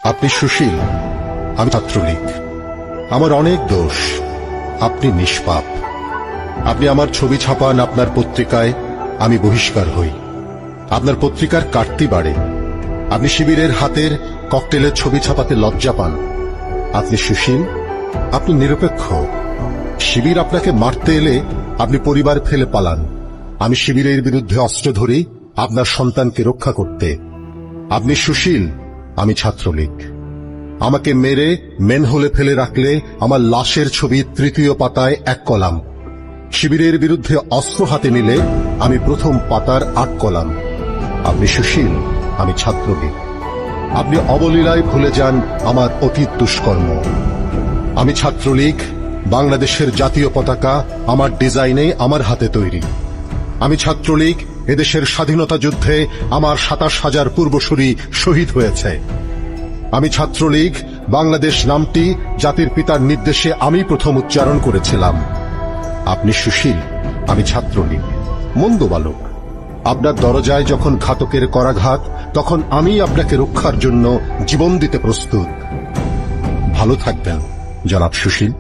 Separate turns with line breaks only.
আপনি সুশীল, আমি ছাত্রলীগ। আমার অনেক দোষ, আপনি নিষ্পাপ। আপনি আমার ছবি ছাপান আপনার পত্রিকায়, আমি বহিষ্কার হই। আপনার পত্রিকার কাটতি বাড়ে। আপনি শিবিরের হাতের ককটেলের ছবি ছাপাতে লজ্জা পান। আপনি সুশীল, আপনি নিরপেক্ষ। শিবির আপনাকে মারতে এলে আপনি পরিবার ফেলে পালান। আমি শিবিরের বিরুদ্ধে অস্ত্র ধরি আপনার সন্তানকে রক্ষা করতে। আপনি সুশীল, আমি ছাত্রলীগ। আমাকে মেরে মেনহোলে ফেলে রাখলে আমার লাশের ছবি তৃতীয় পাতায় 1 কলাম। শিবিরের বিরুদ্ধে অস্ত্র হাতে নিলে আমি প্রথম পাতার 8 কলাম। আপনি সুশীল, আমি ছাত্রলীগ। আপনি অবলীলায় ভুলে যান আমার অতীত দুষ্কর্ম। আমি ছাত্রলীগ, বাংলাদেশের জাতীয় পতাকা আমার ডিজাইনে, আমার হাতে তৈরি। আমি ছাত্রলীগ, এদেশের স্বাধীনতা যুদ্ধে আমার 27,000 পূর্বসূরি শহীদ হয়েছে। আমি ছাত্রলীগ, বাংলাদেশ নামটি জাতির পিতার নির্দেশে আমি প্রথম উচ্চারণ করেছিলাম। আপনি সুশীল, আমি ছাত্রলীগ। মন্দ বালক, আপনার দরজায় যখন ঘাতকের করাঘাত, তখন আমি আপনাকে রক্ষার জন্য জীবন দিতে প্রস্তুত। ভালো থাকবেন জনাব সুশীল।